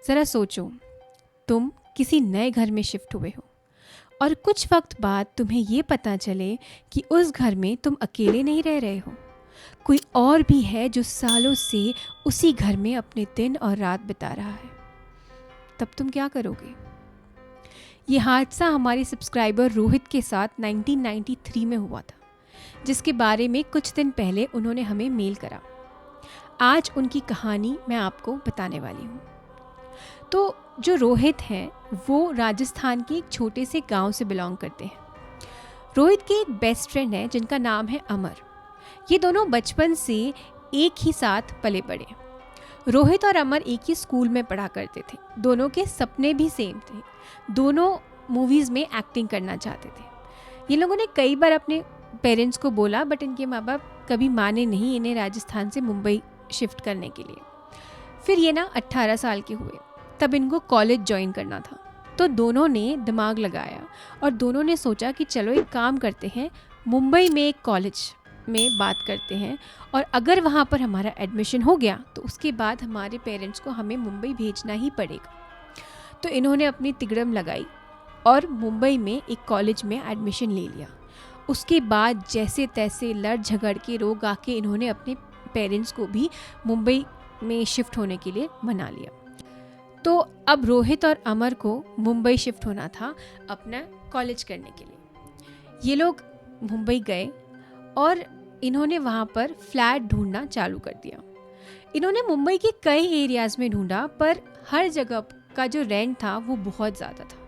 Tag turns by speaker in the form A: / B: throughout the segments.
A: ज़रा सोचो, तुम किसी नए घर में शिफ्ट हुए हो और कुछ वक्त बाद तुम्हें ये पता चले कि उस घर में तुम अकेले नहीं रह रहे हो, कोई और भी है जो सालों से उसी घर में अपने दिन और रात बिता रहा है। तब तुम क्या करोगे? ये हादसा हमारे सब्सक्राइबर रोहित के साथ 1993 में हुआ था, जिसके बारे में कुछ दिन पहले उन्होंने हमें मेल करा। आज उनकी कहानी मैं आपको बताने वाली हूँ। तो जो रोहित हैं वो राजस्थान के एक छोटे से गांव से बिलोंग करते हैं। रोहित के एक बेस्ट फ्रेंड है जिनका नाम है अमर। ये दोनों बचपन से एक ही साथ पले बड़े। रोहित और अमर एक ही स्कूल में पढ़ा करते थे। दोनों के सपने भी सेम थे। दोनों मूवीज़ में एक्टिंग करना चाहते थे। ये लोगों ने कई बार अपने पेरेंट्स को बोला, बट इनके माँ बाप कभी माने नहीं इन्हें राजस्थान से मुंबई शिफ्ट करने के लिए। फिर ये ना 18 साल के हुए, तब इनको कॉलेज ज्वाइन करना था। तो दोनों ने दिमाग लगाया और दोनों ने सोचा कि चलो एक काम करते हैं, मुंबई में एक कॉलेज में बात करते हैं और अगर वहाँ पर हमारा एडमिशन हो गया तो उसके बाद हमारे पेरेंट्स को हमें मुंबई भेजना ही पड़ेगा। तो इन्होंने अपनी तिगड़म लगाई और मुंबई में एक कॉलेज में एडमिशन ले लिया। उसके बाद जैसे तैसे लड़ झगड़ के रोग आके इन्होंने अपने पेरेंट्स को भी मुंबई में शिफ्ट होने के लिए मना लिया। तो अब रोहित और अमर को मुंबई शिफ्ट होना था अपना कॉलेज करने के लिए। ये लोग मुंबई गए और इन्होंने वहाँ पर फ्लैट ढूंढना चालू कर दिया। इन्होंने मुंबई के कई एरियाज़ में ढूंढा, पर हर जगह का जो रेंट था वो बहुत ज़्यादा था।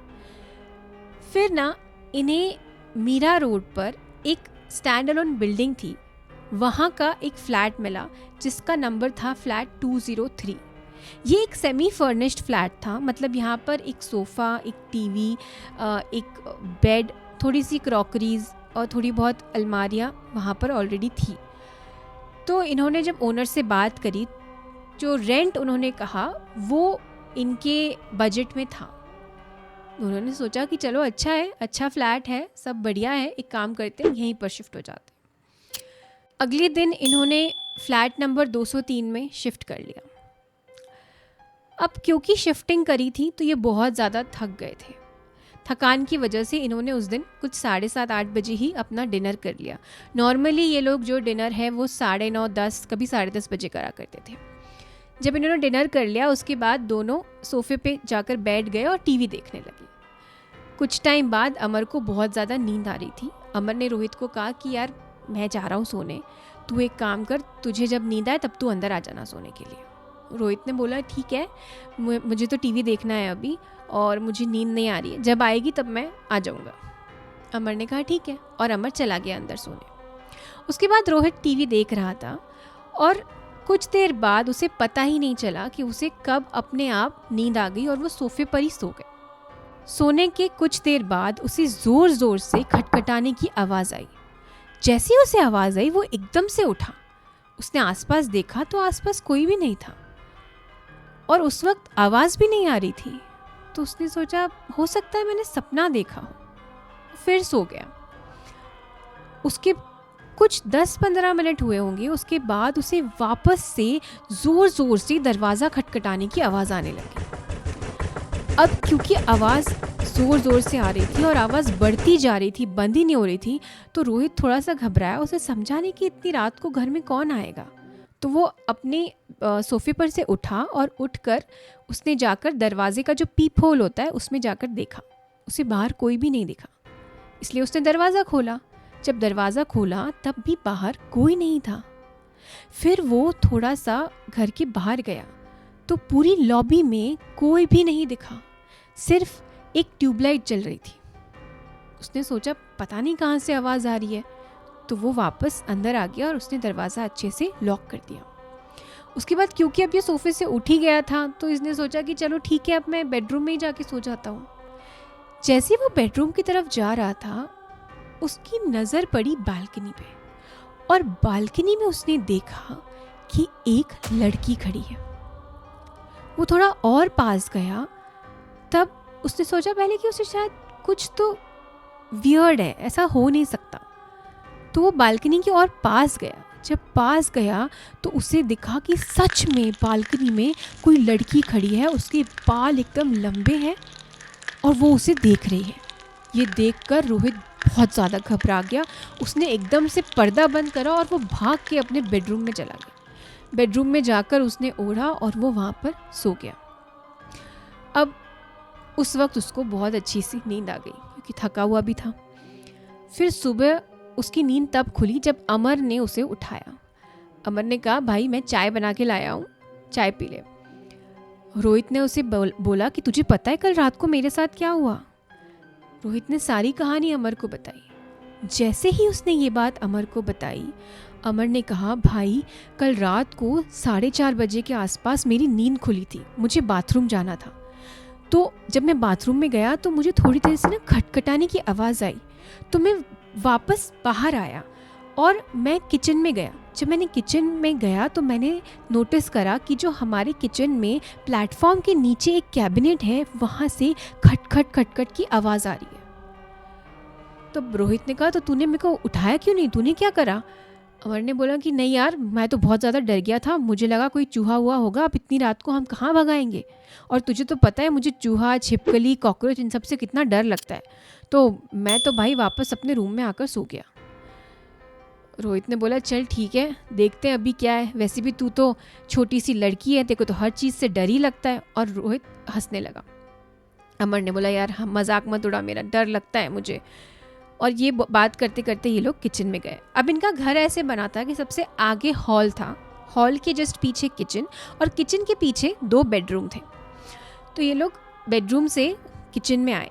A: फिर ना इन्हें मीरा रोड पर एक स्टैंड अलोन बिल्डिंग थी, वहाँ का एक फ्लैट मिला जिसका नंबर था फ्लैट 203। ये एक सेमी फर्निश्ड फ्लैट था, मतलब यहाँ पर एक सोफ़ा, एक टीवी, एक बेड, थोड़ी सी क्रॉकरीज और थोड़ी बहुत अलमारियाँ वहाँ पर ऑलरेडी थी। तो इन्होंने जब ओनर से बात करी, जो रेंट उन्होंने कहा वो इनके बजट में था। उन्होंने सोचा कि चलो अच्छा है, अच्छा फ्लैट है, सब बढ़िया है, एक काम करते हैं यहीं पर शिफ्ट हो जाते हैं। अगले दिन इन्होंने फ्लैट नंबर 203 में शिफ्ट कर लिया। अब क्योंकि शिफ्टिंग करी थी तो ये बहुत ज़्यादा थक गए थे। थकान की वजह से इन्होंने उस दिन कुछ 7:30-8 बजे ही अपना डिनर कर लिया। नॉर्मली ये लोग जो डिनर है वो 9:30, 10, कभी 10:30 बजे करा करते थे। जब इन्होंने डिनर कर लिया उसके बाद दोनों सोफे पे जाकर बैठ गए और टीवी देखने लगे। कुछ टाइम बाद अमर को बहुत ज़्यादा नींद आ रही थी। अमर ने रोहित को कहा कि यार मैं जा रहा हूँ सोने, तू एक काम कर, तुझे जब नींद आए तब तू अंदर आ जाना सोने के लिए। रोहित ने बोला ठीक है, मुझे तो टीवी देखना है अभी और मुझे नींद नहीं आ रही है, जब आएगी तब मैं आ जाऊँगा। अमर ने कहा ठीक है और अमर चला गया अंदर सोने। उसके बाद रोहित टीवी देख रहा था और कुछ देर बाद उसे पता ही नहीं चला कि उसे कब अपने आप नींद आ गई और वो सोफे पर ही सो गए। सोने के कुछ देर बाद उसे ज़ोर ज़ोर से खटखटाने की आवाज़ आई। जैसे ही उसे आवाज़ आई वो एकदम से उठा। उसने आसपास देखा तो आसपास कोई भी नहीं था और उस वक्त आवाज़ भी नहीं आ रही थी। तो उसने सोचा हो सकता है मैंने सपना देखा हो, फिर सो गया। उसके कुछ 10-15 मिनट हुए होंगे, उसके बाद उसे वापस से ज़ोर ज़ोर से दरवाज़ा खटखटाने की आवाज़ आने लगी। अब क्योंकि आवाज़ ज़ोर ज़ोर से आ रही थी और आवाज़ बढ़ती जा रही थी, बंद ही नहीं हो रही थी, तो रोहित थोड़ा सा घबराया। उसे समझा नहीं कि इतनी रात को घर में कौन आएगा। तो वो अपने सोफे पर से उठा और उठकर उसने जाकर दरवाजे का जो पीप होल होता है उसमें जाकर देखा। उसे बाहर कोई भी नहीं दिखा, इसलिए उसने दरवाज़ा खोला। जब दरवाज़ा खोला तब भी बाहर कोई नहीं था। फिर वो थोड़ा सा घर के बाहर गया तो पूरी लॉबी में कोई भी नहीं दिखा, सिर्फ एक ट्यूबलाइट जल रही थी। उसने सोचा पता नहीं कहाँ से आवाज़ आ रही है, तो वो वापस अंदर आ गया और उसने दरवाज़ा अच्छे से लॉक कर दिया। उसके बाद क्योंकि अब ये सोफे से उठ ही गया था तो इसने सोचा कि चलो ठीक है, अब मैं बेडरूम में ही जाके सो जाता हूँ। जैसे वो बेडरूम की तरफ जा रहा था उसकी नज़र पड़ी बालकनी पे और बालकनी में उसने देखा कि एक लड़की खड़ी है। वो थोड़ा और पास गया, तब उसने सोचा पहले कि उसे शायद कुछ तो वियर्ड है, ऐसा हो नहीं सकता। तो वो बालकनी के और पास गया। जब पास गया तो उसे दिखा कि सच में बालकनी में कोई लड़की खड़ी है, उसके बाल एकदम लंबे हैं और वो उसे देख रही है। ये देखकर रोहित बहुत ज़्यादा घबरा गया। उसने एकदम से पर्दा बंद करा और वो भाग के अपने बेडरूम में चला गया। बेडरूम में जाकर उसने ओढ़ा और वो वहाँ पर सो गया। अब उस वक्त उसको बहुत अच्छी सी नींद आ गई क्योंकि थका हुआ भी था। फिर सुबह उसकी नींद तब खुली जब अमर ने उसे उठाया। अमर ने कहा, भाई मैं चाय बना के लाया हूँ, चाय पी ले। रोहित ने उसे बोला कि तुझे पता है कल रात को मेरे साथ क्या हुआ? रोहित ने सारी कहानी अमर को बताई। जैसे ही उसने ये बात अमर को बताई, अमर ने कहा, भाई कल रात को 4:30 बजे के आसपास मेरी नींद खुली थी, मुझे बाथरूम जाना था। तो जब मैं बाथरूम में गया तो मुझे थोड़ी देर से ना खटखटाने की आवाज़ आई, तो मैं वापस बाहर आया और मैं किचन में गया। जब मैंने किचन में गया तो मैंने नोटिस करा कि जो हमारे किचन में प्लेटफॉर्म के नीचे एक कैबिनेट है, वहाँ से खटखट खटखट की आवाज़ आ रही है। तो रोहित ने कहा, तो तूने मेरे को उठाया क्यों नहीं, तूने क्या करा? अमर ने बोला कि नहीं यार, मैं तो बहुत ज़्यादा डर गया था, मुझे लगा कोई चूहा हुआ होगा, अब इतनी रात को हम कहाँ भगाएंगे, और तुझे तो पता है मुझे चूहा, छिपकली, कॉकरोच इन सब से कितना डर लगता है, तो मैं तो भाई वापस अपने रूम में आकर सो गया। रोहित ने बोला, चल ठीक है, देखते हैं अभी क्या है, वैसे भी तू तो छोटी सी लड़की है, तेरे को तो हर चीज़ से डर ही लगता है। और रोहित हंसने लगा। अमर ने बोला, यार मजाक मत उड़ा, मेरा डर लगता है मुझे। और ये बात करते करते ये लोग किचन में गए। अब इनका घर ऐसे बना था कि सबसे आगे हॉल था, हॉल के जस्ट पीछे किचन, और किचन के पीछे 2 बेडरूम थे। तो ये लोग बेडरूम से किचन में आए।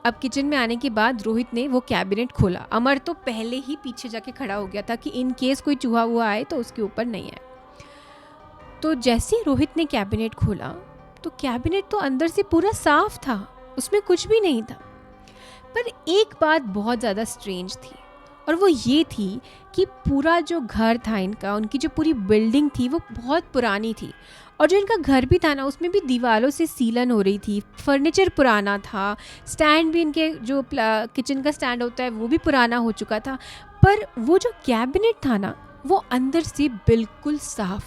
A: अब किचन में आने के बाद रोहित ने वो कैबिनेट खोला। अमर तो पहले ही पीछे जाके खड़ा हो गया था कि इन केस कोई चूहा हुआ आए तो उसके ऊपर नहीं आए। तो जैसे रोहित ने कैबिनेट खोला तो कैबिनेट तो अंदर से पूरा साफ था, उसमें कुछ भी नहीं था। पर एक बात बहुत ज़्यादा स्ट्रेंज थी, और वो ये थी कि पूरा जो घर था इनका, उनकी जो पूरी बिल्डिंग थी वो बहुत पुरानी थी, और जो इनका घर भी था ना उसमें भी दीवारों से सीलन हो रही थी, फर्नीचर पुराना था, स्टैंड भी इनके जो किचन का स्टैंड होता है वो भी पुराना हो चुका था। पर वो जो कैबिनेट था ना वो अंदर से बिल्कुल साफ,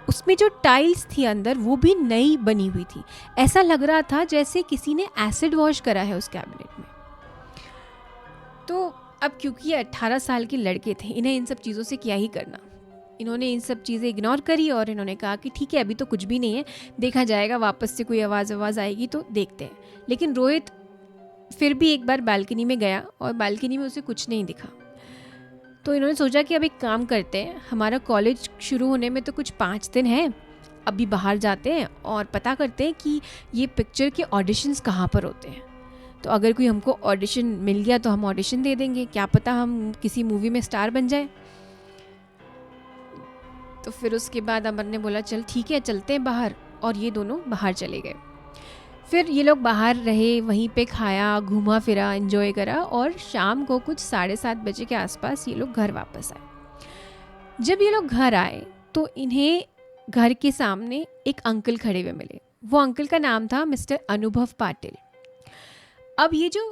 A: उसमें जो टाइल्स थी अंदर वो भी नई बनी हुई थी। ऐसा लग रहा था जैसे किसी ने एसिड वॉश करा है उस कैबिनेट में। तो अब क्योंकि ये 18 साल के लड़के थे, इन्हें इन सब चीज़ों से क्या ही करना। इन्होंने इन सब चीज़ें इग्नोर करी और इन्होंने कहा कि ठीक है अभी तो कुछ भी नहीं है, देखा जाएगा, वापस से कोई आवाज़ आएगी तो देखते हैं। लेकिन रोहित फिर भी एक बार बालकनी में गया और बालकनी में उसे कुछ नहीं दिखा। तो इन्होंने सोचा कि अब एक काम करते हैं, हमारा कॉलेज शुरू होने में तो कुछ 5 दिन है, अभी बाहर जाते हैं और पता करते हैं कि ये पिक्चर के ऑडिशंस कहाँ पर होते हैं। तो अगर कोई हमको ऑडिशन मिल गया तो हम ऑडिशन दे देंगे, क्या पता हम किसी मूवी में स्टार बन जाए। तो फिर उसके बाद अमर ने बोला, चल ठीक है चलते हैं बाहर, और ये दोनों बाहर चले गए। फिर ये लोग बाहर रहे, वहीं पे खाया, घूमा फिरा, एंजॉय करा, और शाम को कुछ 7:30 बजे के आसपास ये लोग घर वापस आए। जब ये लोग घर आए तो इन्हें घर के सामने एक अंकल खड़े हुए मिले। वो अंकल का नाम था मिस्टर अनुभव पाटिल। अब ये जो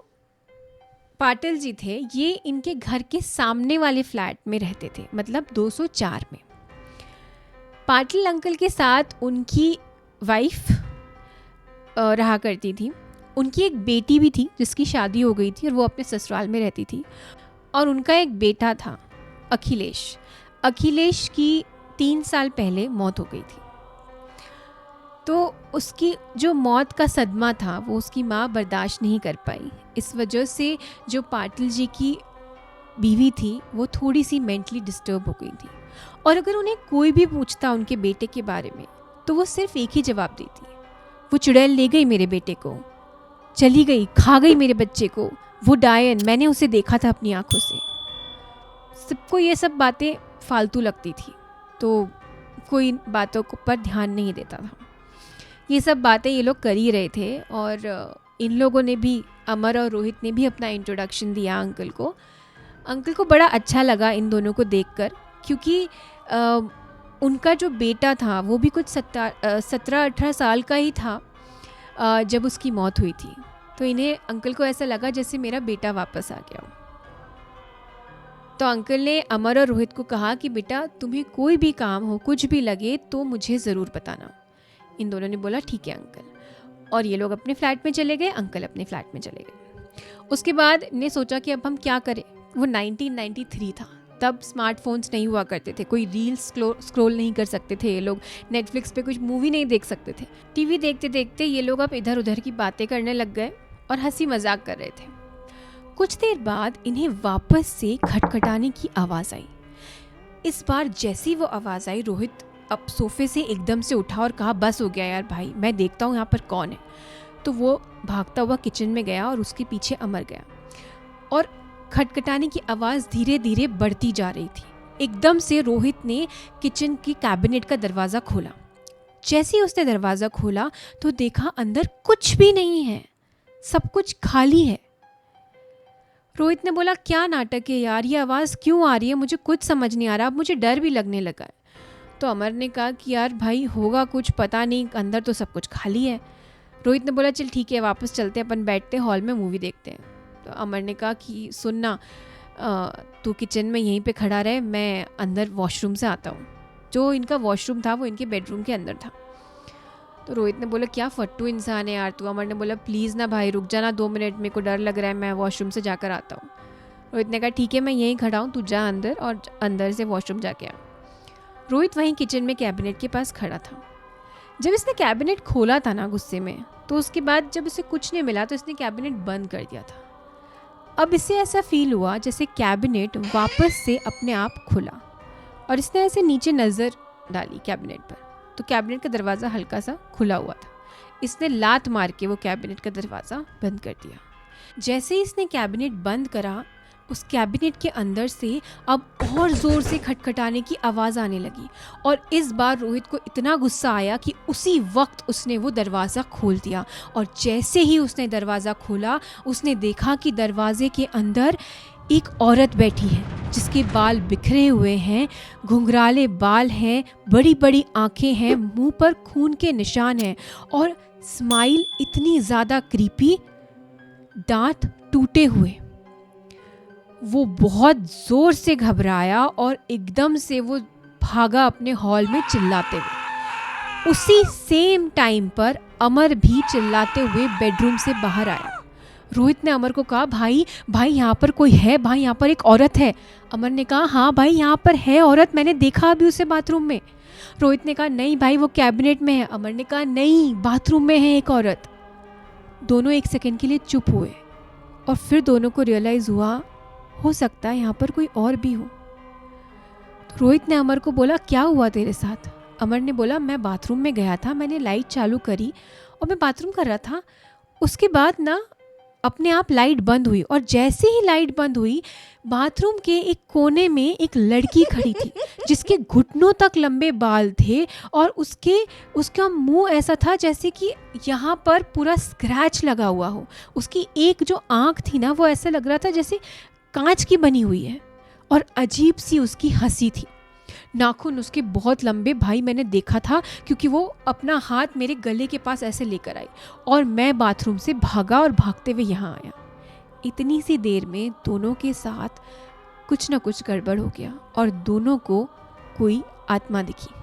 A: पाटिल जी थे ये इनके घर के सामने वाले फ्लैट में रहते थे, मतलब 204 में। पाटिल अंकल के साथ उनकी वाइफ रहा करती थी, उनकी एक बेटी भी थी जिसकी शादी हो गई थी और वो अपने ससुराल में रहती थी, और उनका एक बेटा था अखिलेश। अखिलेश की 3 साल पहले मौत हो गई थी। तो उसकी जो मौत का सदमा था वो उसकी माँ बर्दाश्त नहीं कर पाई। इस वजह से जो पाटिल जी की बीवी थी वो थोड़ी सी मेंटली डिस्टर्ब हो गई थी, और अगर उन्हें कोई भी पूछता उनके बेटे के बारे में तो वो सिर्फ एक ही जवाब देती, वो चुड़ैल ले गई मेरे बेटे को, चली गई, खा गई मेरे बच्चे को, वो डायन, मैंने उसे देखा था अपनी आंखों से। सबको ये सब बातें फालतू लगती थी, तो कोई बातों पर ध्यान नहीं देता था। ये सब बातें ये लोग कर ही रहे थे, और इन लोगों ने भी, अमर और रोहित ने भी अपना इंट्रोडक्शन दिया अंकल को। अंकल को बड़ा अच्छा लगा इन दोनों को देखकर, क्योंकि उनका जो बेटा था वो भी कुछ 17-18 साल का ही था जब उसकी मौत हुई थी। तो इन्हें, अंकल को ऐसा लगा जैसे मेरा बेटा वापस आ गया हो। तो अंकल ने अमर और रोहित को कहा कि बेटा तुम्हें कोई भी काम हो, कुछ भी लगे तो मुझे ज़रूर बताना। इन दोनों ने बोला ठीक है अंकल, और ये लोग अपने फ्लैट में चले गए, अंकल अपने फ्लैट में चले गए। उसके बाद ने सोचा कि अब हम क्या करें। वो 1993 था, तब स्मार्टफोन्स नहीं हुआ करते थे, कोई रील्स स्क्रॉल नहीं कर सकते थे ये लोग, नेटफ्लिक्स पे कुछ मूवी नहीं देख सकते थे। टीवी देखते देखते ये लोग अब इधर उधर की बातें करने लग गए और हंसी मजाक कर रहे थे। कुछ देर बाद इन्हें वापस से खटखटाने की आवाज़ आई। इस बार जैसी वो आवाज़ आई, रोहित अब सोफे से एकदम से उठा और कहा बस हो गया यार भाई, मैं देखता हूँ यहाँ पर कौन है। तो वो भागता हुआ किचन में गया और उसके पीछे अमर गया, और खटखटाने की आवाज़ धीरे धीरे बढ़ती जा रही थी। एकदम से रोहित ने किचन की कैबिनेट का दरवाज़ा खोला। जैसे ही उसने दरवाज़ा खोला तो देखा अंदर कुछ भी नहीं है, सब कुछ खाली है। रोहित ने बोला क्या नाटक है यार, ये आवाज़ क्यों आ रही है, मुझे कुछ समझ नहीं आ रहा, अब मुझे डर भी लगने लगा है। तो अमर ने कहा कि यार भाई होगा कुछ, पता नहीं, अंदर तो सब कुछ खाली है। रोहित ने बोला चल ठीक है वापस चलते हैं, अपन बैठते हैं हॉल में मूवी देखते हैं। तो अमर ने कहा कि सुनना, तू किचन में यहीं पे खड़ा रहे, मैं अंदर वॉशरूम से आता हूँ। जो इनका वॉशरूम था वो इनके बेडरूम के अंदर था। तो रोहित ने बोला क्या फट्टू इंसान है यार तू। अमर ने बोला प्लीज़ ना भाई रुक जाना 2 मिनट, मेरे को डर लग रहा है, मैं वॉशरूम से जाकर आता हूँ। रोहित ने कहा ठीक है मैं यहीं खड़ा हूँ, तू जा अंदर और अंदर से वॉशरूम जाके आ। रोहित वहीं किचन में कैबिनेट के पास खड़ा था। जब इसने कैबिनेट खोला था ना गुस्से में, तो उसके बाद जब इसे कुछ नहीं मिला तो इसने कैबिनेट बंद कर दिया था। अब इसे ऐसा फील हुआ जैसे कैबिनेट वापस से अपने आप खुला, और इसने ऐसे नीचे नज़र डाली कैबिनेट पर, तो कैबिनेट का दरवाज़ा हल्का सा खुला हुआ था। इसने लात मार के वो कैबिनेट का दरवाज़ा बंद कर दिया। जैसे ही इसने कैबिनेट बंद करा, उस कैबिनेट के अंदर से अब और ज़ोर से खटखटाने की आवाज़ आने लगी, और इस बार रोहित को इतना गुस्सा आया कि उसी वक्त उसने वो दरवाज़ा खोल दिया। और जैसे ही उसने दरवाज़ा खोला, उसने देखा कि दरवाजे के अंदर एक औरत बैठी है जिसके बाल बिखरे हुए हैं, घुंघराले बाल हैं, बड़ी बड़ी आंखें हैं, मुंह पर खून के निशान हैं, और स्माइल इतनी ज़्यादा क्रीपी, दांत टूटे हुए। वो बहुत ज़ोर से घबराया और एकदम से वो भागा अपने हॉल में चिल्लाते हुए। उसी सेम टाइम पर अमर भी चिल्लाते हुए बेडरूम से बाहर आया। रोहित ने अमर को कहा भाई भाई यहाँ पर कोई है, भाई यहाँ पर एक औरत है। अमर ने कहा हाँ भाई यहाँ पर है औरत, मैंने देखा अभी उसे बाथरूम में। रोहित ने कहा नहीं भाई वो कैबिनेट में है। अमर ने कहा नहीं बाथरूम में है एक औरत। दोनों एक सेकंड के लिए चुप हुए, और फिर दोनों को रियलाइज़ हुआ हो सकता है यहाँ पर कोई और भी हो। तो रोहित ने अमर को बोला क्या हुआ तेरे साथ। अमर ने बोला मैं बाथरूम में गया था, मैंने लाइट चालू करी और मैं बाथरूम कर रहा था, उसके बाद ना अपने आप लाइट बंद हुई, और जैसे ही लाइट बंद हुई बाथरूम के एक कोने में एक लड़की खड़ी थी जिसके घुटनों तक लंबे बाल थे, और उसका मुंह ऐसा था जैसे कि यहाँ पर पूरा स्क्रैच लगा हुआ हो। उसकी एक जो आँख थी ना वो ऐसा लग रहा था जैसे कांच की बनी हुई है, और अजीब सी उसकी हंसी थी। नाखून उसके बहुत लंबे, भाई मैंने देखा था क्योंकि वो अपना हाथ मेरे गले के पास ऐसे लेकर आई, और मैं बाथरूम से भागा और भागते हुए यहाँ आया। इतनी सी देर में दोनों के साथ कुछ ना कुछ गड़बड़ हो गया, और दोनों को कोई आत्मा दिखी।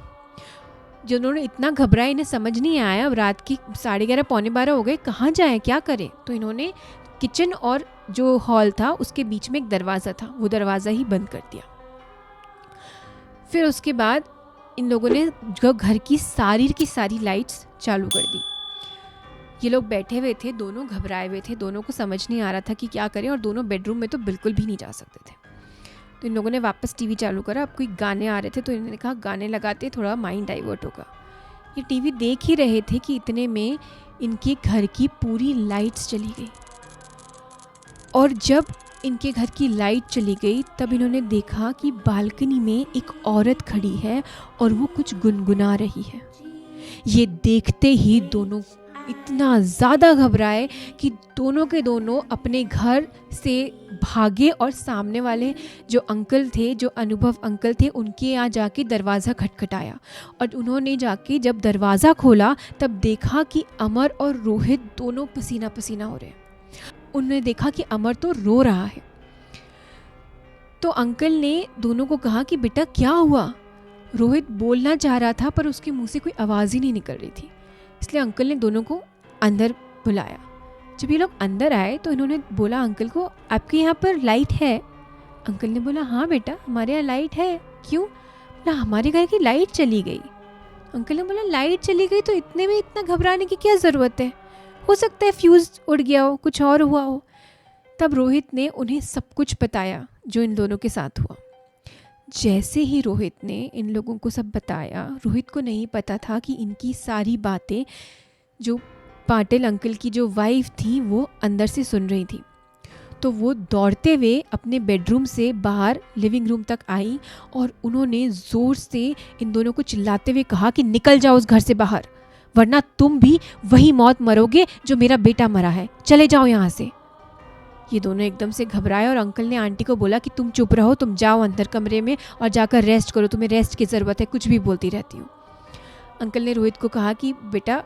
A: जिन्होंने इतना घबराए, इन्हें समझ नहीं आया, अब रात की 11:30 पौने 12 हो गए, कहाँ जाएं क्या करें। तो इन्होंने किचन और जो हॉल था उसके बीच में एक दरवाज़ा था, वो दरवाज़ा ही बंद कर दिया। फिर उसके बाद इन लोगों ने जो घर की सारी लाइट्स चालू कर दी। ये लोग बैठे हुए थे, दोनों घबराए हुए थे, दोनों को समझ नहीं आ रहा था कि क्या करें, और दोनों बेडरूम में तो बिल्कुल भी नहीं जा सकते थे। तो इन लोगों ने वापस टीवी चालू करा। अब कोई गाने आ रहे थे तो इन्होंने कहा गाने लगाते थोड़ा माइंड डाइवर्ट होगा। ये टीवी देख ही रहे थे कि इतने में इनके घर की पूरी लाइट्स चली गई, और जब इनके घर की लाइट चली गई तब इन्होंने देखा कि बालकनी में एक औरत खड़ी है और वो कुछ गुनगुना रही है। ये देखते ही दोनों इतना ज़्यादा घबराए कि दोनों के दोनों अपने घर से भागे, और सामने वाले जो अंकल थे, जो अनुभव अंकल थे, उनके यहाँ जाके दरवाज़ा खटखटाया। और उन्होंने जाके जब दरवाज़ा खोला तब देखा कि अमर और रोहित दोनों पसीना पसीना हो रहे हैं। उन्होंने देखा कि अमर तो रो रहा है। तो अंकल ने दोनों को कहा कि बेटा क्या हुआ। रोहित बोलना चाह रहा था पर उसके मुंह से कोई आवाज़ ही नहीं निकल रही थी, इसलिए अंकल ने दोनों को अंदर बुलाया। जब ये लोग अंदर आए तो इन्होंने बोला अंकल को, आपके यहाँ पर लाइट है? अंकल ने बोला हाँ बेटा हमारे यहाँ लाइट है। क्यों? बोला हमारे घर की लाइट चली गई। अंकल ने बोला लाइट चली गई तो इतने में इतना घबराने की क्या ज़रूरत है, हो सकता है फ्यूज़ उड़ गया हो, कुछ और हुआ हो। तब रोहित ने उन्हें सब कुछ बताया जो इन दोनों के साथ हुआ। जैसे ही रोहित ने इन लोगों को सब बताया, रोहित को नहीं पता था कि इनकी सारी बातें जो पाटिल अंकल की जो वाइफ थी वो अंदर से सुन रही थी। तो वो दौड़ते हुए अपने बेडरूम से बाहर लिविंग रूम तक आई और उन्होंने ज़ोर से इन दोनों को चिल्लाते हुए कहा कि निकल जाओ उस घर से बाहर, वरना तुम भी वही मौत मरोगे जो मेरा बेटा मरा है, चले जाओ यहाँ से। ये दोनों एकदम से घबराए और अंकल ने आंटी को बोला कि तुम चुप रहो, तुम जाओ अंदर कमरे में और जाकर रेस्ट करो, तुम्हें रेस्ट की ज़रूरत है, कुछ भी बोलती रहती हो। अंकल ने रोहित को कहा कि बेटा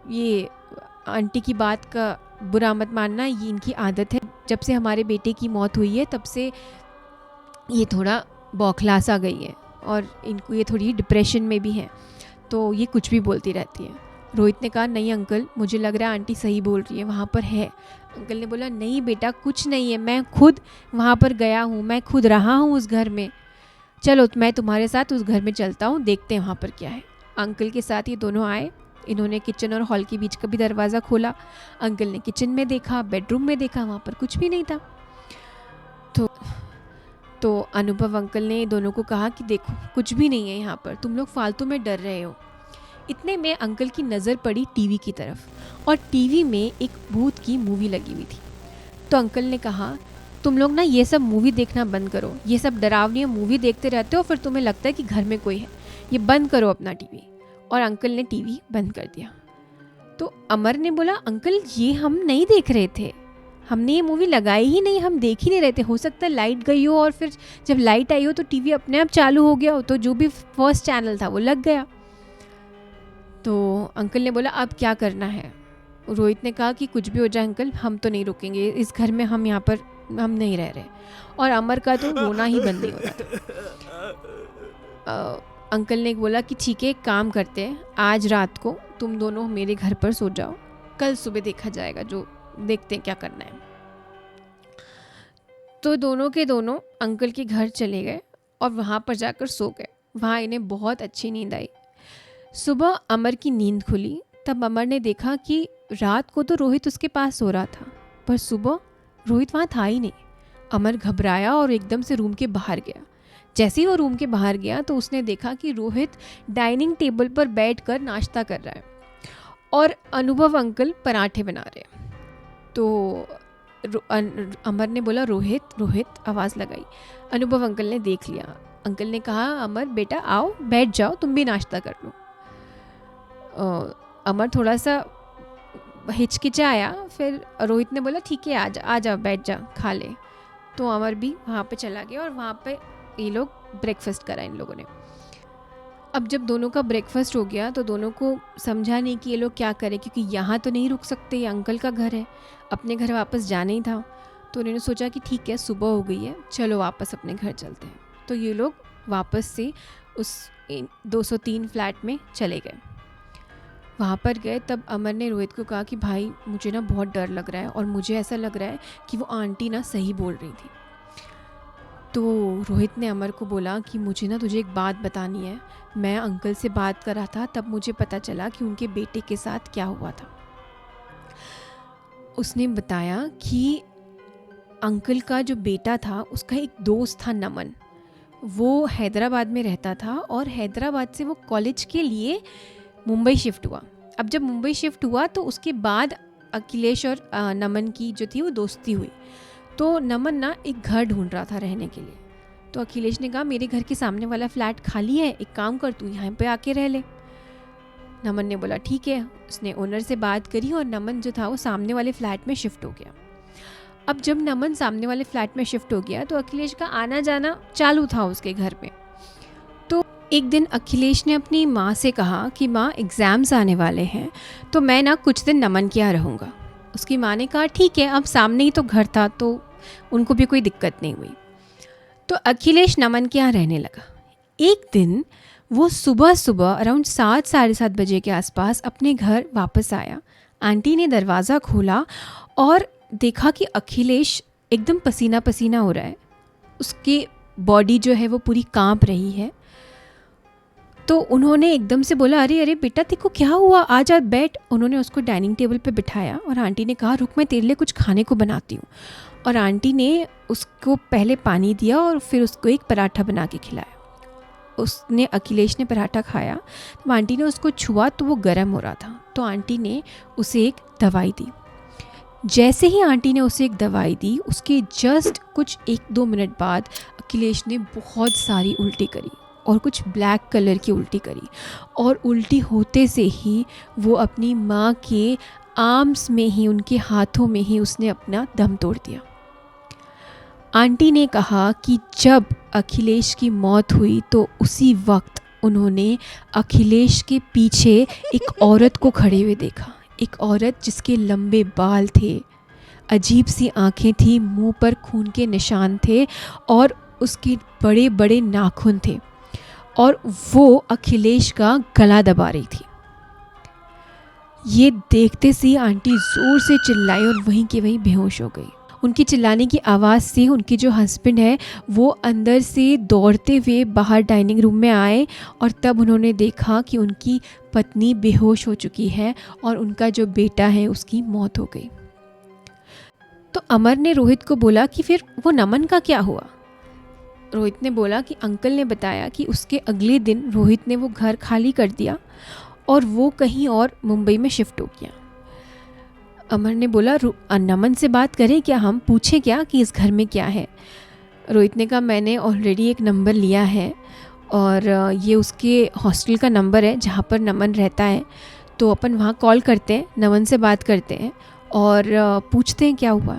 A: ये आंटी की बात का बुरा मत मानना, ये इनकी आदत है, जब से हमारे बेटे की मौत हुई है तब से ये थोड़ा बौखला सा गई है और इनको ये थोड़ी डिप्रेशन में भी है, तो ये कुछ भी बोलती रहती है। रोहित ने कहा नहीं अंकल, मुझे लग रहा है आंटी सही बोल रही है, वहाँ पर है। अंकल ने बोला नहीं बेटा कुछ नहीं है, मैं खुद वहाँ पर गया हूँ, मैं खुद रहा हूँ उस घर में, चलो मैं तुम्हारे साथ उस घर में चलता हूँ, देखते हैं वहाँ पर क्या है। अंकल के साथ ये दोनों आए, इन्होंने किचन और हॉल के बीच का भी दरवाज़ा खोला। अंकल ने किचन में देखा, बेडरूम में देखा, वहाँ पर कुछ भी नहीं था। तो अनुभव अंकल ने दोनों को कहा कि देखो कुछ भी नहीं है यहाँ पर, तुम लोग फालतू में डर रहे हो। इतने में अंकल की नज़र पड़ी टीवी की तरफ और टीवी में एक भूत की मूवी लगी हुई थी। तो अंकल ने कहा तुम लोग ना ये सब मूवी देखना बंद करो, ये सब डरावनी मूवी देखते रहते हो फिर तुम्हें लगता है कि घर में कोई है, ये बंद करो अपना टीवी। और अंकल ने टीवी बंद कर दिया। तो अमर ने बोला अंकल ये हम नहीं देख रहे थे, हमने ये मूवी लगाई ही नहीं, हम देख ही नहीं रहे थे, हो सकता है लाइट गई हो और फिर जब लाइट आई हो तो टीवी अपने आप चालू हो गया हो, तो जो भी फर्स्ट चैनल था वो लग गया। तो अंकल ने बोला अब क्या करना है? रोहित ने कहा कि कुछ भी हो जाए अंकल, हम तो नहीं रुकेंगे इस घर में, हम यहाँ पर हम नहीं रह रहे। और अमर का तो रोना ही बंद नहीं हो रहा था। अंकल ने बोला कि ठीक है एक काम करते हैं, आज रात को तुम दोनों मेरे घर पर सो जाओ, कल सुबह देखा जाएगा, जो देखते हैं क्या करना है। तो दोनों के दोनों अंकल के घर चले गए और वहाँ पर जाकर सो गए। वहाँ इन्हें बहुत अच्छी नींद आई। सुबह अमर की नींद खुली, तब अमर ने देखा कि रात को तो रोहित उसके पास सो रहा था, पर सुबह रोहित वहाँ था ही नहीं। अमर घबराया और एकदम से रूम के बाहर गया। जैसे ही वो रूम के बाहर गया तो उसने देखा कि रोहित डाइनिंग टेबल पर बैठकर नाश्ता कर रहा है और अनुभव अंकल पराठे बना रहे हैं। तो अमर ने बोला रोहित रोहित, आवाज़ लगाई। अनुभव अंकल ने देख लिया। अंकल ने कहा अमर बेटा आओ बैठ जाओ, तुम भी नाश्ता कर लो। अमर थोड़ा सा हिचकिचाया, फिर रोहित ने बोला ठीक है आ जा बैठ जा खा ले। तो अमर भी वहाँ पे चला गया और वहाँ पे ये लोग ब्रेकफास्ट करा इन लोगों ने। अब जब दोनों का ब्रेकफास्ट हो गया तो दोनों को समझा नहीं कि ये लोग क्या करें, क्योंकि यहाँ तो नहीं रुक सकते, ये अंकल का घर है, अपने घर वापस जाना ही था। तो उन्होंने सोचा कि ठीक है सुबह हो गई है, चलो वापस अपने घर चलते हैं। तो ये लोग वापस से उस 203 फ्लैट में चले गए। वहाँ पर गए तब अमर ने रोहित को कहा कि भाई मुझे ना बहुत डर लग रहा है और मुझे ऐसा लग रहा है कि वो आंटी ना सही बोल रही थी। तो रोहित ने अमर को बोला कि मुझे ना तुझे एक बात बतानी है, मैं अंकल से बात कर रहा था तब मुझे पता चला कि उनके बेटे के साथ क्या हुआ था। उसने बताया कि अंकल का जो बेटा था उसका एक दोस्त था नमन, वो हैदराबाद में रहता था और हैदराबाद से वो कॉलेज के लिए मुंबई शिफ्ट हुआ। अब जब मुंबई शिफ्ट हुआ तो उसके बाद अखिलेश और नमन की जो थी वो दोस्ती हुई। तो नमन ना एक घर ढूंढ रहा था रहने के लिए। तो अखिलेश ने कहा मेरे घर के सामने वाला फ्लैट खाली है, एक काम कर तू यहाँ पे आके रह ले। नमन ने बोला ठीक है। उसने ओनर से बात करी और नमन जो था वो सामने वाले फ्लैट में शिफ्ट हो गया। अब जब नमन सामने वाले फ्लैट में शिफ्ट हो गया तो अखिलेश का आना जाना चालू था उसके घर में। तो एक दिन अखिलेश ने अपनी माँ से कहा कि माँ एग्ज़ाम्स आने वाले हैं तो मैं ना कुछ दिन नमन के यहाँ रहूँगा। उसकी माँ ने कहा ठीक है, अब सामने ही तो घर था तो उनको भी कोई दिक्कत नहीं हुई। तो अखिलेश नमन के यहाँ रहने लगा। एक दिन वो सुबह सुबह अराउंड 7 साढ़े 7 बजे के आसपास अपने घर वापस आया। आंटी ने दरवाज़ा खोला और देखा कि अखिलेश एकदम पसीना पसीना हो रहा है, उसकी बॉडी जो है वो पूरी कांप रही है। तो उन्होंने एकदम से बोला, अरे अरे बेटा तेको क्या हुआ, आ जा बैठ। उन्होंने उसको डाइनिंग टेबल पे बिठाया और आंटी ने कहा रुक मैं तेरे लिए कुछ खाने को बनाती हूँ। और आंटी ने उसको पहले पानी दिया और फिर उसको एक पराठा बना के खिलाया। उसने अखिलेश ने पराठा खाया तो आंटी ने उसको छुआ तो वो गर्म हो रहा था, तो आंटी ने उसे एक दवाई दी। जैसे ही आंटी ने उसे एक दवाई दी उसके जस्ट कुछ 1-2 मिनट बाद अखिलेश ने बहुत सारी उल्टी करी और कुछ ब्लैक कलर की उल्टी करी। और उल्टी होते से ही वो अपनी माँ के आर्म्स में ही, उनके हाथों में ही उसने अपना दम तोड़ दिया। आंटी ने कहा कि जब अखिलेश की मौत हुई तो उसी वक्त उन्होंने अखिलेश के पीछे एक औरत को खड़े हुए देखा। एक औरत जिसके लंबे बाल थे, अजीब सी आंखें थी, मुंह पर खून के निशान थे और उसके बड़े बड़े नाखून थे और वो अखिलेश का गला दबा रही थी। ये देखते से आंटी ज़ोर से चिल्लाई और वहीं के वहीं बेहोश हो गई। उनकी चिल्लाने की आवाज़ से उनके जो हस्बैंड है वो अंदर से दौड़ते हुए बाहर डाइनिंग रूम में आए और तब उन्होंने देखा कि उनकी पत्नी बेहोश हो चुकी है और उनका जो बेटा है उसकी मौत हो गई। तो अमर ने रोहित को बोला कि फिर वो नमन का क्या हुआ। रोहित ने बोला कि अंकल ने बताया कि उसके अगले दिन रोहित ने वो घर खाली कर दिया और वो कहीं और मुंबई में शिफ्ट हो गया। अमर ने बोला नमन से बात करें क्या, हम पूछें क्या कि इस घर में क्या है। रोहित ने कहा मैंने ऑलरेडी एक नंबर लिया है और ये उसके हॉस्टल का नंबर है जहाँ पर नमन रहता है, तो अपन वहाँ कॉल करते हैं, नमन से बात करते हैं और पूछते हैं क्या हुआ।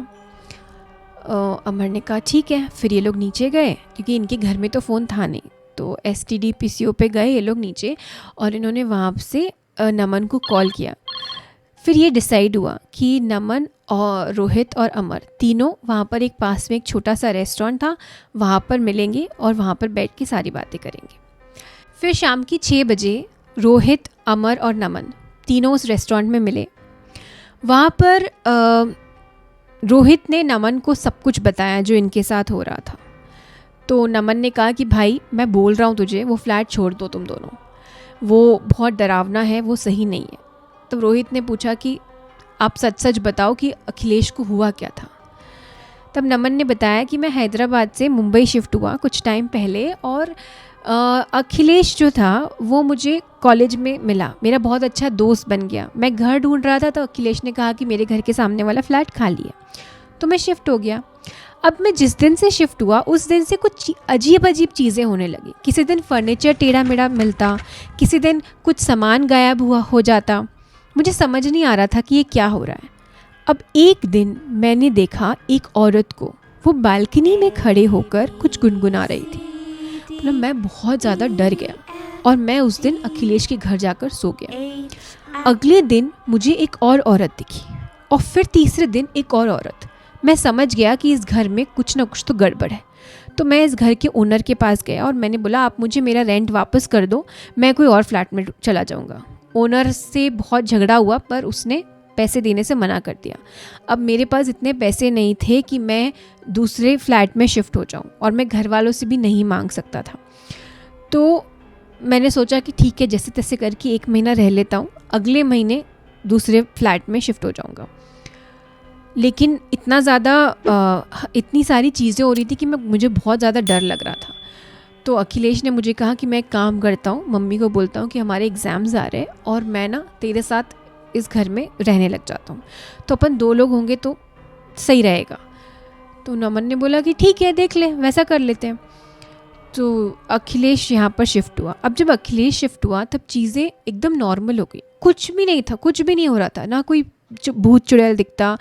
A: अमर ने कहा ठीक है। फिर ये लोग नीचे गए क्योंकि इनके घर में तो फ़ोन था नहीं, तो STD PCO पे गए ये लोग नीचे और इन्होंने वहाँ से नमन को कॉल किया। फिर ये डिसाइड हुआ कि नमन और रोहित और अमर तीनों वहाँ पर एक पास में एक छोटा सा रेस्टोरेंट था, वहाँ पर मिलेंगे और वहाँ पर बैठ के सारी बातें करेंगे। फिर शाम की 6 बजे रोहित, अमर और नमन तीनों उस रेस्टोरेंट में मिले। वहाँ पर रोहित ने नमन को सब कुछ बताया जो इनके साथ हो रहा था। तो नमन ने कहा कि भाई मैं बोल रहा हूँ तुझे, वो फ्लैट छोड़ दो तुम दोनों, वो बहुत डरावना है, वो सही नहीं है। तो रोहित ने पूछा कि आप सच सच बताओ कि अखिलेश को हुआ क्या था। तब नमन ने बताया कि मैं हैदराबाद से मुंबई शिफ्ट हुआ कुछ टाइम पहले और अखिलेश जो था वो मुझे कॉलेज में मिला, मेरा बहुत अच्छा दोस्त बन गया। मैं घर ढूंढ रहा था तो अखिलेश ने कहा कि मेरे घर के सामने वाला फ्लैट खाली है, तो मैं शिफ्ट हो गया। अब मैं जिस दिन से शिफ्ट हुआ उस दिन से कुछ अजीब अजीब चीज़ें होने लगी। किसी दिन फर्नीचर टेढ़ा मेढ़ा मिलता, किसी दिन कुछ सामान गायब हुआ हो जाता। मुझे समझ नहीं आ रहा था कि ये क्या हो रहा है। अब एक दिन मैंने देखा एक औरत को, वो बालकनी में खड़े होकर कुछ गुनगुना रही थी। मतलब मैं बहुत ज़्यादा डर गया और मैं उस दिन अखिलेश के घर जाकर सो गया। अगले दिन मुझे एक और औरत दिखी और फिर तीसरे दिन एक और औरत। मैं समझ गया कि इस घर में कुछ ना कुछ तो गड़बड़ है। तो मैं इस घर के ओनर के पास गया और मैंने बोला आप मुझे मेरा रेंट वापस कर दो, मैं कोई और फ्लैट में चला जाऊँगा। ओनर से बहुत झगड़ा हुआ पर उसने पैसे देने से मना कर दिया। अब मेरे पास इतने पैसे नहीं थे कि मैं दूसरे फ्लैट में शिफ्ट हो जाऊं और मैं घर वालों से भी नहीं मांग सकता था। तो मैंने सोचा कि ठीक है जैसे तैसे करके 1 महीना रह लेता हूं, अगले महीने दूसरे फ्लैट में शिफ्ट हो जाऊंगा। लेकिन इतना ज़्यादा इतनी सारी चीज़ें हो रही थी कि मुझे बहुत ज़्यादा डर लग रहा था। तो अखिलेश ने मुझे कहा कि मैं एक काम करता हूँ, मम्मी को बोलता हूँ कि हमारे एग्ज़ाम्स आ रहे हैं और मैं ना तेरे साथ इस घर में रहने लग जाता हूँ, तो अपन 2 लोग होंगे तो सही रहेगा। तो नमन ने बोला कि ठीक है देख ले, वैसा कर लेते हैं। तो अखिलेश यहाँ पर शिफ्ट हुआ। अब जब अखिलेश शिफ्ट हुआ तब चीज़ें एकदम नॉर्मल हो गई, कुछ भी नहीं था, कुछ भी नहीं हो रहा था, ना कोई भूत चुड़ैल दिखता,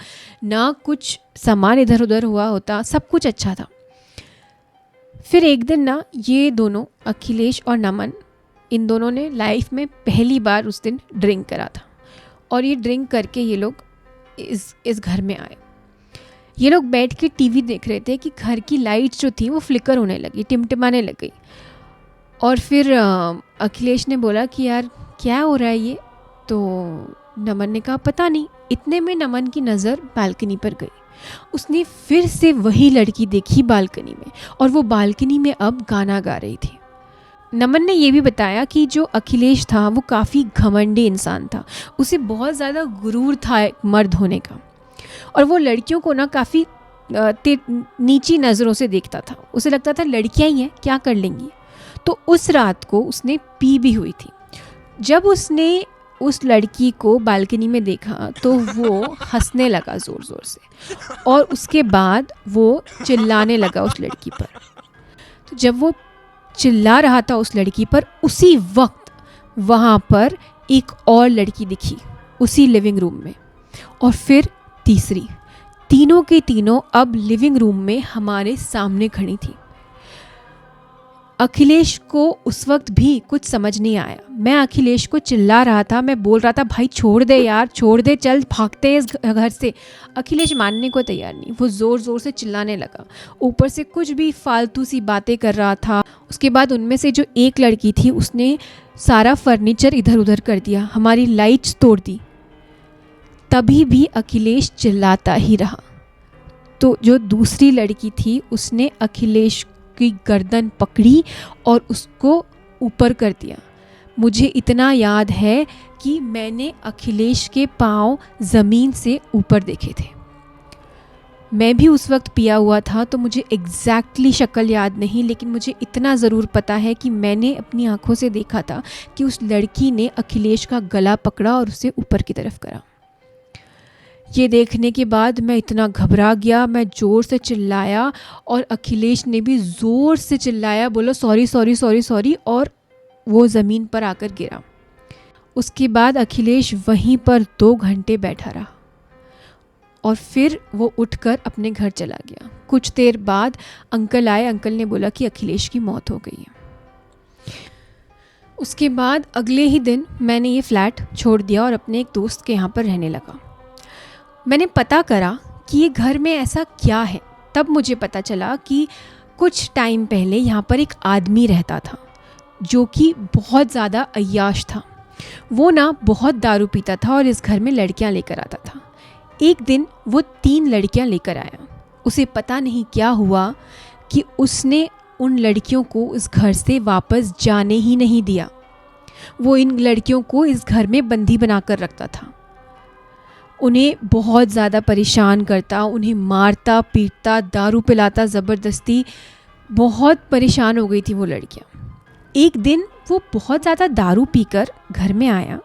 A: ना कुछ सामान इधर उधर हुआ होता, सब कुछ अच्छा था। फिर एक दिन ना ये दोनों अखिलेश और नमन, इन दोनों ने लाइफ में पहली बार उस दिन ड्रिंक करा था और ये ड्रिंक करके ये लोग इस घर में आए। ये लोग बैठ के टीवी देख रहे थे कि घर की लाइट जो थी वो फ्लिकर होने लगी, टिमटिमाने लग गई। और फिर अखिलेश ने बोला कि यार क्या हो रहा है ये। तो नमन ने कहा पता नहीं। इतने में नमन की नज़र बालकनी पर गई। उसने फिर से वही लड़की देखी बालकनी में, और वो बालकनी में अब गाना गा रही थी। नमन ने ये भी बताया कि जो अखिलेश था वो काफ़ी घमंडी इंसान था, उसे बहुत ज़्यादा गुरूर था एक मर्द होने का, और वो लड़कियों को ना काफ़ी नीची नज़रों से देखता था। उसे लगता था लड़कियां ही हैं, क्या कर लेंगी। तो उस रात को उसने पी भी हुई थी। जब उसने उस लड़की को बालकनी में देखा तो वो हंसने लगा ज़ोर ज़ोर से, और उसके बाद वो चिल्लाने लगा उस लड़की पर। तो जब वो चिल्ला रहा था उस लड़की पर, उसी वक्त वहाँ पर एक और लड़की दिखी उसी लिविंग रूम में, और फिर तीसरी। तीनों के तीनों अब लिविंग रूम में हमारे सामने खड़ी थी। अखिलेश को उस वक्त भी कुछ समझ नहीं आया। मैं अखिलेश को चिल्ला रहा था, मैं बोल रहा था भाई छोड़ दे यार, छोड़ दे, चल भागते हैं इस घर से। अखिलेश मानने को तैयार नहीं, वो ज़ोर ज़ोर से चिल्लाने लगा, ऊपर से कुछ भी फालतू सी बातें कर रहा था। उसके बाद उनमें से जो एक लड़की थी उसने सारा फर्नीचर इधर उधर कर दिया, हमारी लाइट्स तोड़ दी। तभी भी अखिलेश चिल्लाता ही रहा। तो जो दूसरी लड़की थी उसने अखिलेश की गर्दन पकड़ी और उसको ऊपर कर दिया। मुझे इतना याद है कि मैंने अखिलेश के पाँव ज़मीन से ऊपर देखे थे। मैं भी उस वक्त पिया हुआ था तो मुझे एग्जैक्टली शक्ल याद नहीं, लेकिन मुझे इतना ज़रूर पता है कि मैंने अपनी आंखों से देखा था कि उस लड़की ने अखिलेश का गला पकड़ा और उसे ऊपर की तरफ करा। ये देखने के बाद मैं इतना घबरा गया, मैं ज़ोर से चिल्लाया और अखिलेश ने भी ज़ोर से चिल्लाया, बोलो सॉरी सॉरी सॉरी सॉरी, और वो ज़मीन पर आकर गिरा। उसके बाद अखिलेश वहीं पर 2 घंटे बैठा रहा और फिर वो उठकर अपने घर चला गया। कुछ देर बाद अंकल आए, अंकल ने बोला कि अखिलेश की मौत हो गई है। उसके बाद अगले ही दिन मैंने ये फ्लैट छोड़ दिया और अपने एक दोस्त के यहाँ पर रहने लगा। मैंने पता करा कि ये घर में ऐसा क्या है। तब मुझे पता चला कि कुछ टाइम पहले यहाँ पर एक आदमी रहता था जो कि बहुत ज़्यादा अय्याश था। वो ना बहुत दारू पीता था और इस घर में लड़कियाँ लेकर आता था। एक दिन वो 3 लड़कियाँ लेकर आया। उसे पता नहीं क्या हुआ कि उसने उन लड़कियों को इस घर से वापस जाने ही नहीं दिया। वो इन लड़कियों को इस घर में बंदी बनाकर रखता था, उन्हें बहुत ज़्यादा परेशान करता, उन्हें मारता पीटता, दारू पिलाता ज़बरदस्ती। बहुत परेशान हो गई थी वो लड़कियाँ। एक दिन वो बहुत ज़्यादा दारू पीकर घर में आया।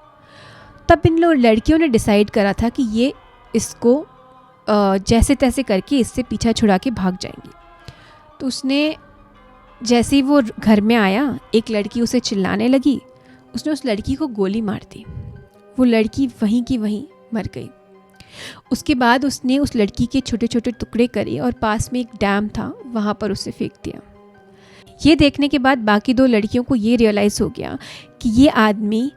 A: तब इन लड़कियों ने डिसाइड करा था कि ये इसको जैसे तैसे करके इससे पीछा छुड़ा के भाग जाएंगी। तो उसने जैसे ही वो घर में आया, एक लड़की उसे चिल्लाने लगी, उसने उस लड़की को गोली मार दी। वो लड़की वहीं की वहीं मर गई। उसके बाद उसने उस लड़की के छोटे छोटे टुकड़े करे और पास में एक डैम था, वहाँ पर उसे फेंक दिया। ये देखने के बाद बाकी 2 लड़कियों को ये रियलाइज़ हो गया कि ये आदमी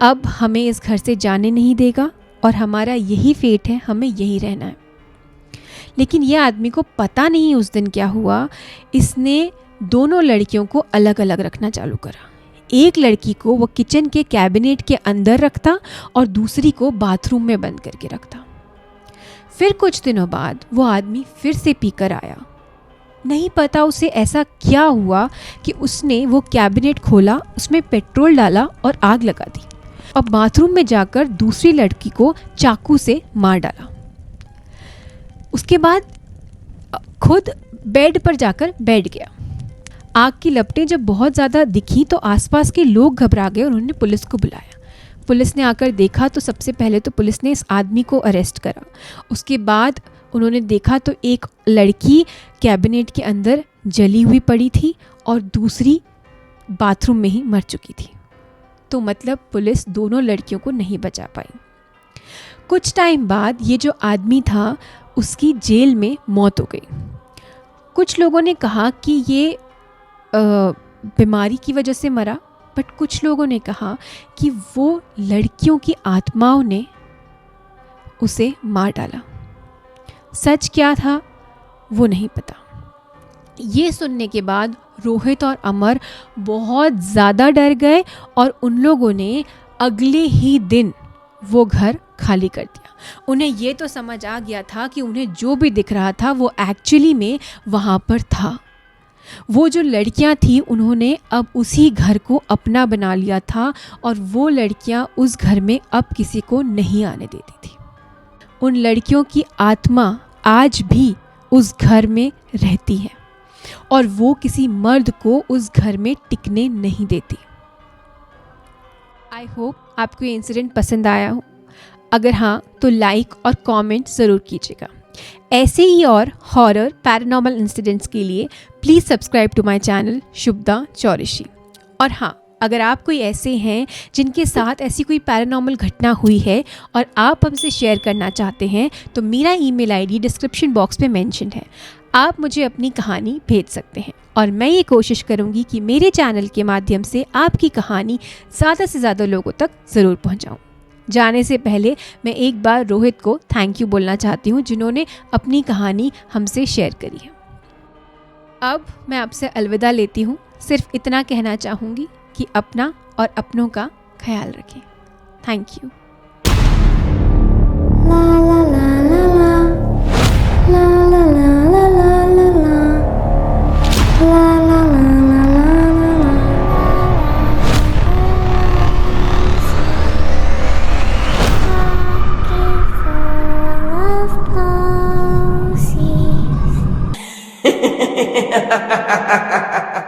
A: अब हमें इस घर से जाने नहीं देगा और हमारा यही फेट है, हमें यही रहना है। लेकिन ये आदमी को पता नहीं उस दिन क्या हुआ, इसने दोनों लड़कियों को अलग अलग रखना चालू करा। एक लड़की को वो किचन के कैबिनेट के अंदर रखता और दूसरी को बाथरूम में बंद करके रखता। फिर कुछ दिनों बाद वो आदमी फिर से पीकर आया। नहीं पता उसे ऐसा क्या हुआ कि उसने वो कैबिनेट खोला, उसमें पेट्रोल डाला और आग लगा दी और बाथरूम में जाकर दूसरी लड़की को चाकू से मार डाला। उसके बाद खुद बेड पर जाकर बैठ गया। आग की लपटें जब बहुत ज़्यादा दिखी तो आसपास के लोग घबरा गए और उन्होंने पुलिस को बुलाया। पुलिस ने आकर देखा तो सबसे पहले तो पुलिस ने इस आदमी को अरेस्ट करा। उसके बाद उन्होंने देखा तो एक लड़की कैबिनेट के अंदर जली हुई पड़ी थी और दूसरी बाथरूम में ही मर चुकी थी। तो मतलब पुलिस दोनों लड़कियों को नहीं बचा पाई। कुछ टाइम बाद ये जो आदमी था उसकी जेल में मौत हो गई। कुछ लोगों ने कहा कि ये बीमारी की वजह से मरा, बट कुछ लोगों ने कहा कि वो लड़कियों की आत्माओं ने उसे मार डाला। सच क्या था वो नहीं पता। ये सुनने के बाद रोहित और अमर बहुत ज़्यादा डर गए और उन लोगों ने अगले ही दिन वो घर खाली कर दिया। उन्हें ये तो समझ आ गया था कि उन्हें जो भी दिख रहा था वो एक्चुअली में वहाँ पर था। वो जो लड़कियाँ थी उन्होंने अब उसी घर को अपना बना लिया था और वो लड़कियाँ उस घर में अब किसी को नहीं आने देती थी। उन लड़कियों की आत्मा आज भी उस घर में रहती है और वो किसी मर्द को उस घर में टिकने नहीं देती। आई होप आपको ये इंसिडेंट पसंद आया हो। अगर हाँ तो लाइक और कमेंट ज़रूर कीजिएगा। ऐसे ही और हॉरर पैरानॉर्मल इंसिडेंट्स के लिए please subscribe to my channel Shubhada Chaurasi. और हाँ, अगर आप कोई ऐसे हैं जिनके साथ ऐसी कोई पैरानॉर्मल घटना हुई है और आप हमसे शेयर करना चाहते हैं तो मेरा ईमेल आईडी डिस्क्रिप्शन बॉक्स में मेंशन है। आप मुझे अपनी कहानी भेज सकते हैं और मैं ये कोशिश करूँगी कि मेरे चैनल के माध्यम से आपकी कहानी ज़्यादा से ज़्यादा लोगों तक ज़रूर पहुँचाऊँ। जाने से पहले मैं एक बार रोहित को थैंक यू बोलना चाहती हूँ जिन्होंने अपनी कहानी हमसे शेयर करी है। अब मैं आपसे अलविदा लेती हूँ। सिर्फ इतना कहना चाहूँगी कि अपना और अपनों का ख्याल रखें। Thank you.
B: Ha ha ha ha ha!